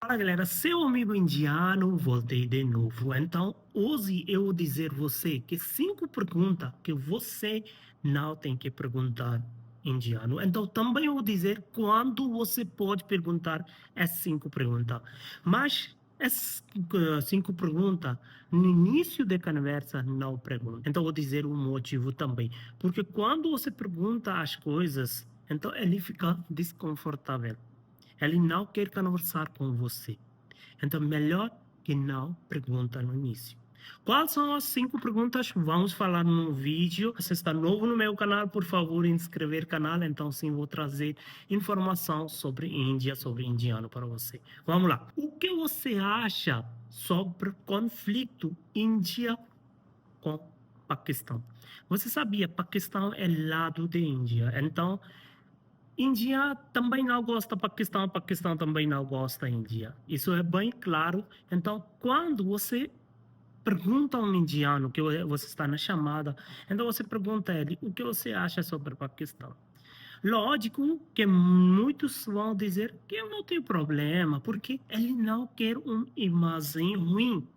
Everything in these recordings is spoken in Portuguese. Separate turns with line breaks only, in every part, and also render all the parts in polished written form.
Fala galera, seu amigo indiano, voltei de novo. Então, hoje eu vou dizer você que 5 perguntas que você não tem que perguntar indiano. Então, também eu vou dizer quando você pode perguntar essas 5 perguntas. Mas essas 5 perguntas, no início da conversa, não pergunta. Então, eu vou dizer o motivo também. Porque quando você pergunta as coisas, então ele fica desconfortável. Ele não quer conversar com você. Então, melhor que não pergunta no início. Quais são as 5 perguntas? Vamos falar no vídeo. Se está novo no meu canal, por favor, inscrever no canal. Então, sim, vou trazer informação sobre Índia, sobre indiano para você. Vamos lá. O que você acha sobre conflito Índia com Paquistão? Você sabia, Paquistão é lado da Índia. Então, Índia também não gosta Paquistão, Paquistão também não gosta Índia. Isso é bem claro. Então, quando você pergunta a um indiano que você está na chamada, então você pergunta a ele o que você acha sobre Paquistão. Lógico que muitos vão dizer que eu não tenho problema, porque ele não quer uma imagem ruim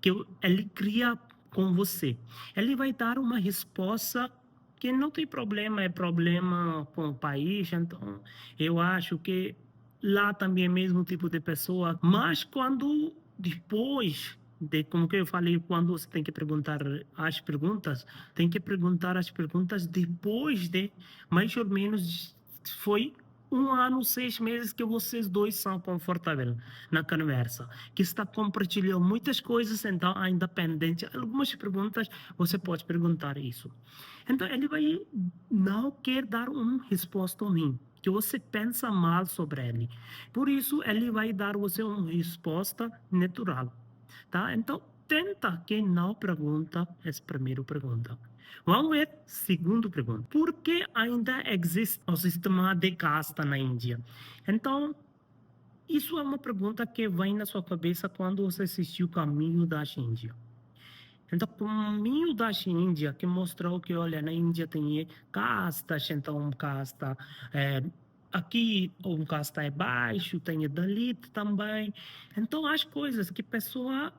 que ele cria com você. Ele vai dar uma resposta que não tem problema, é problema com o país, então eu acho que lá também é o mesmo tipo de pessoa, mas quando depois de, como que eu falei, quando você tem que perguntar as perguntas, tem que perguntar as perguntas depois de mais ou menos foi 1 ano, 6 meses que vocês dois são confortáveis na conversa, que está compartilhando muitas coisas, então ainda pendente. Algumas perguntas você pode perguntar isso. Então ele vai não quer dar uma resposta ruim, que você pensa mal sobre ele. Por isso ele vai dar você uma resposta natural, tá? Então tenta que não pergunta essa primeira pergunta. Vamos ver, segunda pergunta. Por que ainda existe o sistema de casta na Índia? Então, isso é uma pergunta que vem na sua cabeça quando você assistiu o Caminho da Índia. Então, o Caminho da Índia, que mostrou que, olha, na Índia tem castas, então casta é, aqui um casta é baixo, tem Dalit também. Então, as coisas que a pessoa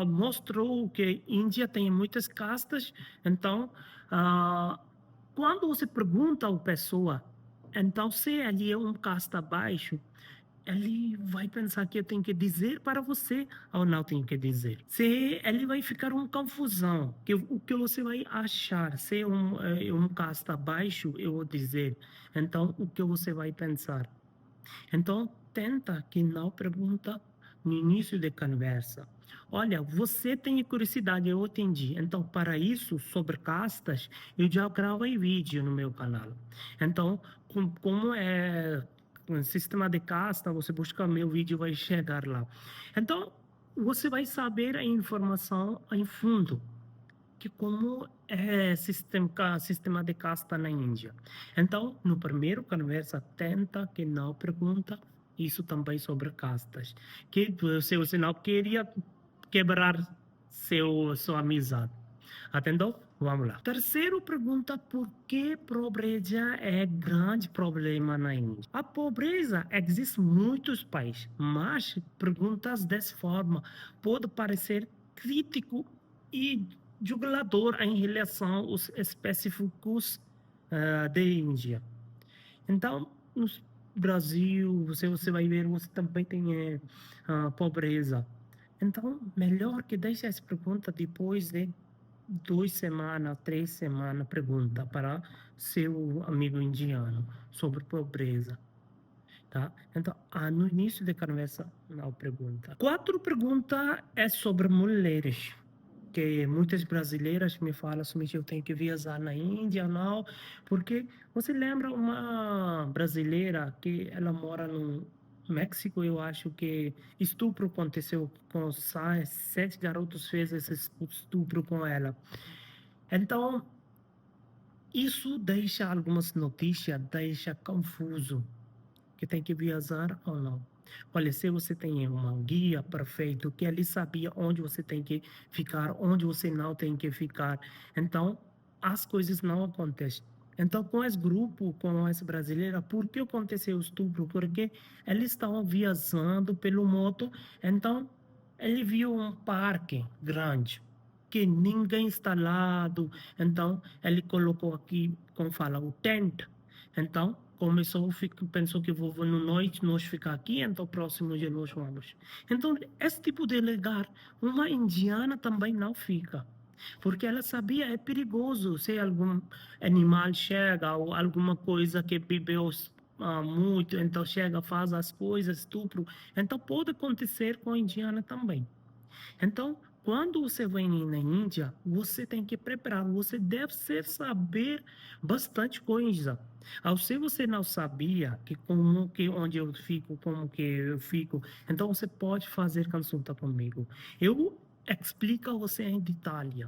mostrou que Índia tem muitas castas, então, ah, quando você pergunta a pessoa, então, se ali é um casta baixo, ele vai pensar que eu tenho que dizer para você ou não tenho que dizer. Se ele vai ficar uma confusão, que o que você vai achar, se um casta baixo, eu vou dizer, então o que você vai pensar? Então, tenta que não pergunta no início da conversa. Olha, você tem curiosidade, eu entendi. Então, para isso, sobre castas, eu já gravei vídeo no meu canal. Então, como é um sistema de casta, você busca meu vídeo, vai chegar lá. Então, você vai saber a informação em fundo que como é sistema de casta na Índia. Então, no primeiro conversa, tenta que não pergunta isso também sobre castas, que você não queria quebrar sua amizade. Atendeu? Vamos lá. Terceiro pergunta, por que pobreza é grande problema na Índia? A pobreza existe em muitos países, mas perguntas dessa forma pode parecer crítico e julgador em relação aos específicos da Índia. Então, no Brasil, você vai ver, você também tem pobreza. Então, melhor que deixe essa pergunta depois de 2 semanas, 3 semanas, pergunta para seu amigo indiano sobre pobreza, tá? Então, no início da conversa, não pergunta. Quatro pergunta é sobre mulheres, que muitas brasileiras me falam assim, eu tenho que viajar na Índia, não, porque você lembra uma brasileira que ela mora no México, eu acho que estupro aconteceu com 7 garotos fez esse estupro com ela. Então, isso deixa algumas notícias, deixa confuso que tem que viajar ou não. Olha, se você tem uma guia perfeito, que ele sabia onde você tem que ficar, onde você não tem que ficar, então as coisas não acontecem. Então, com esse grupo, com essa brasileira, por que aconteceu o estupro? Porque eles estavam viajando pelo moto, então ele viu um parque grande, que ninguém instalado, então ele colocou aqui, como fala, o tent. Então, começou, pensou que vou no noite nós ficar aqui, então próximo de nós vamos. Então, esse tipo de lugar, uma indiana também não fica. Porque ela sabia é perigoso se algum animal chega ou alguma coisa que bebeu muito, então chega, faz as coisas, estupro. Então pode acontecer com a indiana também. Então, quando você vem na Índia, você tem que preparar, você deve ser saber bastante coisa. Se você não sabia que como que onde eu fico, como que eu fico, então você pode fazer consulta comigo. Eu explico a você em detalhe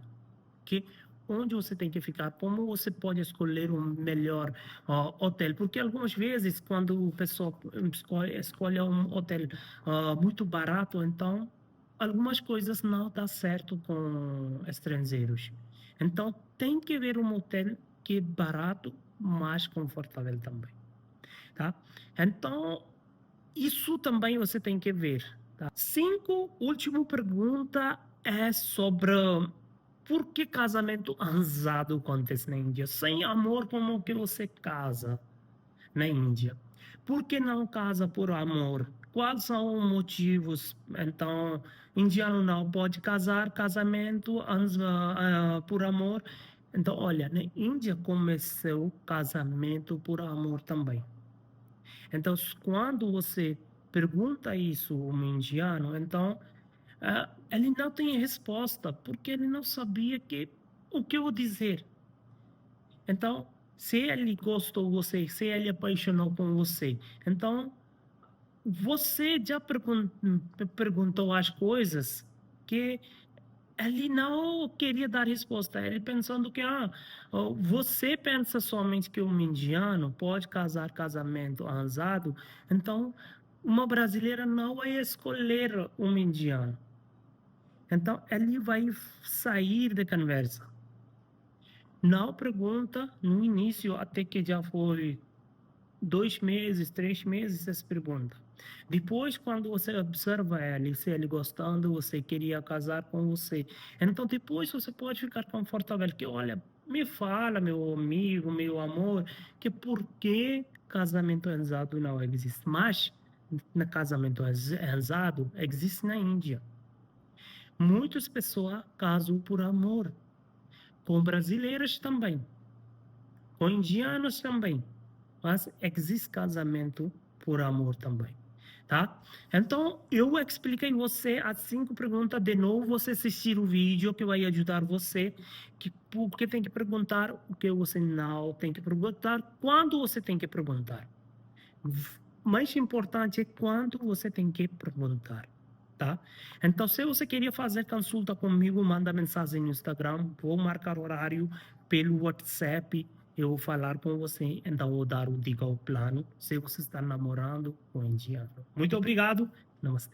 que onde você tem que ficar, como você pode escolher um melhor hotel, porque algumas vezes quando o pessoal escolhe um hotel muito barato, então algumas coisas não dá certo com estrangeiros. Então tem que ver um hotel que é barato, mas confortável também, tá? Então isso também você tem que ver, tá? Última pergunta é sobre por que casamento arranjado acontece na Índia? Sem amor, como que você casa na Índia? Por que não casa por amor? Quais são os motivos? Então, indiano não pode casar, casamento por amor. Então, olha, na Índia começou casamento por amor também. Então, quando você pergunta isso a um indiano, então ele não tem resposta, porque ele não sabia o que eu dizer. Então, se ele gostou de você, se ele apaixonou com você, então você já perguntou as coisas que ele não queria dar resposta. Ele pensando que você pensa somente que um indiano pode casar casamento arranjado, então uma brasileira não vai escolher um indiano. Então, ele vai sair da conversa. Não pergunta no início, até que já foi 2 meses, 3 meses, essa pergunta. Depois, quando você observa ele, se ele gostando, você queria casar com você. Então, depois você pode ficar confortável, que olha, me fala, meu amigo, meu amor, que por que casamento arranjado não existe. Mas, no casamento arranjado, existe na Índia. Muitas pessoas casam por amor, com brasileiras também, com indianos também, mas existe casamento por amor também, tá? Então, eu expliquei você as 5 perguntas de novo, você assistir o vídeo que vai ajudar você, porque tem que perguntar o que você não tem que perguntar, quando você tem que perguntar. Mais importante é quando você tem que perguntar, tá? Então, se você queria fazer consulta comigo, manda mensagem no Instagram, vou marcar horário pelo WhatsApp, eu vou falar com você, então vou dar o dica ao plano, se você está namorando com indiano. Muito obrigado, namastê.